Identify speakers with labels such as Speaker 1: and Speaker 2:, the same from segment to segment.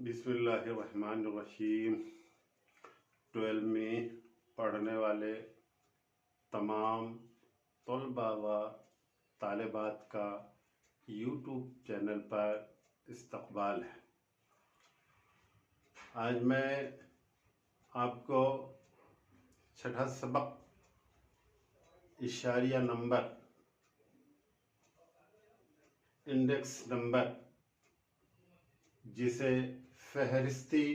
Speaker 1: بسم اللہ الرحمن الرحیم 12 میں پڑھنے والے تمام طلباء و طالبات کا یوٹیوب چینل پر استقبال ہے۔ آج میں آپ کو چھٹا سبق اشاریہ نمبر انڈیکس نمبر جسے فہرستی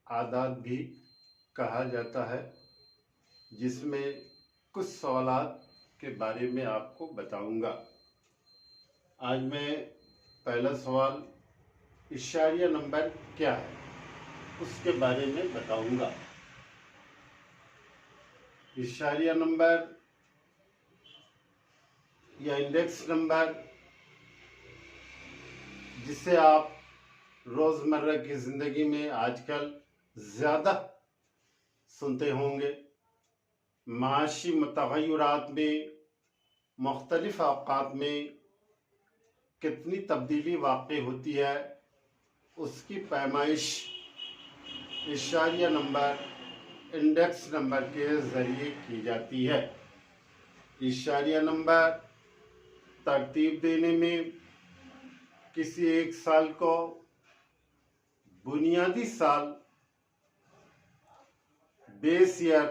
Speaker 1: اعداد بھی کہا جاتا ہے، جس میں کچھ سوالات کے بارے میں آپ کو بتاؤں گا۔ آج میں پہلا سوال اشاریہ نمبر کیا ہے اس کے بارے میں بتاؤں گا۔ اشاریہ نمبر یا انڈیکس نمبر جسے آپ روزمرہ کی زندگی میں آج کل زیادہ سنتے ہوں گے، معاشی متغیرات میں مختلف اوقات میں کتنی تبدیلی واقع ہوتی ہے، اس کی پیمائش اشاریہ نمبر انڈیکس نمبر کے ذریعے کی جاتی ہے۔ اشاریہ نمبر ترتیب دینے میں کسی ایک سال کو بنیادی سال بیس ایئر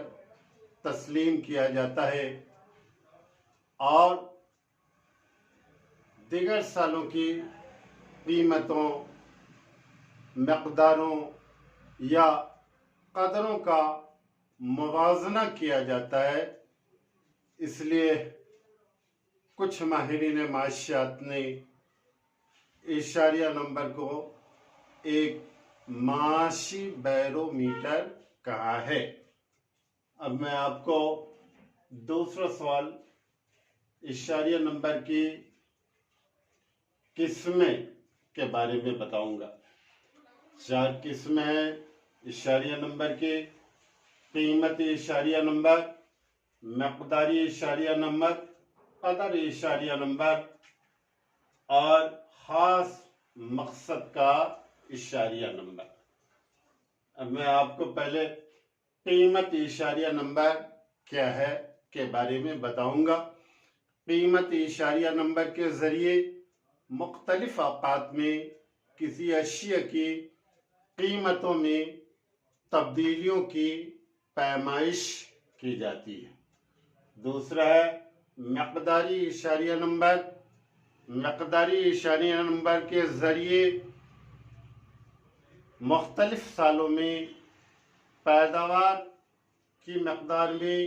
Speaker 1: تسلیم کیا جاتا ہے اور دیگر سالوں کی قیمتوں، مقداروں یا قدروں کا موازنہ کیا جاتا ہے۔ اس لیے کچھ ماہرین معاشیات نے اشاریہ نمبر کو ایک معاشی بیرومیٹر کہا ہے۔ اب میں آپ کو دوسرا سوال اشاریہ نمبر کی قسمیں کے بارے میں بتاؤں گا۔ 4 قسمیں ہیں اشاریہ نمبر کی: قیمتی اشاریہ نمبر، مقداری اشاریہ نمبر، قدر اشاریہ نمبر اور خاص مقصد کا اشاریہ نمبر۔ اب میں آپ کو پہلے قیمتی اشاریہ نمبر کیا ہے کے بارے میں بتاؤں گا۔ قیمتی اشاریہ نمبر کے ذریعے مختلف اوقات میں کسی اشیاء کی قیمتوں میں تبدیلیوں کی پیمائش کی جاتی ہے۔ دوسرا ہے مقداری اشاریہ نمبر۔ مقداری اشاریہ نمبر کے ذریعے مختلف سالوں میں پیداوار کی مقدار میں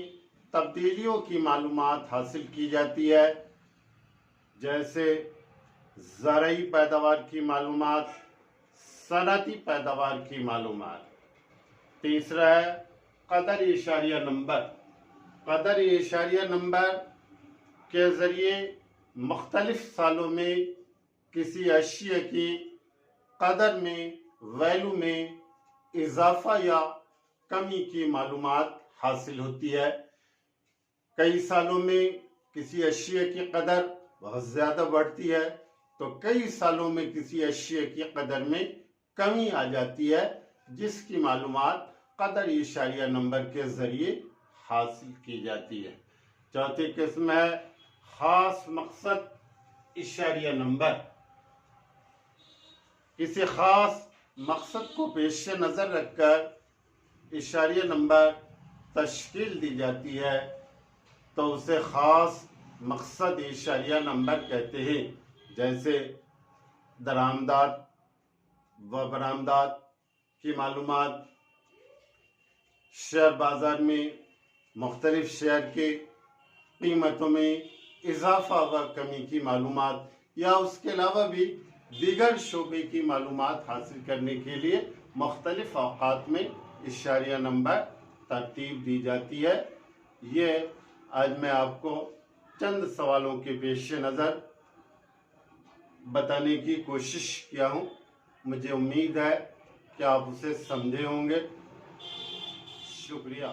Speaker 1: تبدیلیوں کی معلومات حاصل کی جاتی ہے، جیسے زرعی پیداوار کی معلومات، صنعتی پیداوار کی معلومات۔ تیسرا ہے قدر اشاریہ نمبر۔ قدر اشاریہ نمبر کے ذریعے مختلف سالوں میں کسی اشیاء کی قدر میں، ویلو میں اضافہ یا کمی کی معلومات حاصل ہوتی ہے۔ کئی سالوں میں کسی اشیاء کی قدر بہت زیادہ بڑھتی ہے تو کئی سالوں میں کسی اشیاء کی قدر میں کمی آ جاتی ہے، جس کی معلومات قدر اشاریہ نمبر کے ذریعے حاصل کی جاتی ہے۔ چوتھی قسم ہے خاص مقصد اشاریہ نمبر۔ کسی خاص مقصد کو پیش نظر رکھ کر اشاریہ نمبر تشکیل دی جاتی ہے تو اسے خاص مقصد اشاریہ نمبر کہتے ہیں، جیسے درآمدات و برآمدات کی معلومات، شیئر بازار میں مختلف شیئر کی قیمتوں میں اضافہ و کمی کی معلومات، یا اس کے علاوہ بھی دیگر شعبے کی معلومات حاصل کرنے کے لیے مختلف اوقات میں اشاریہ نمبر ترتیب دی جاتی ہے۔ یہ آج میں آپ کو چند سوالوں کے پیش نظر بتانے کی کوشش کیا ہوں۔ مجھے امید ہے کہ آپ اسے سمجھے ہوں گے۔ شکریہ۔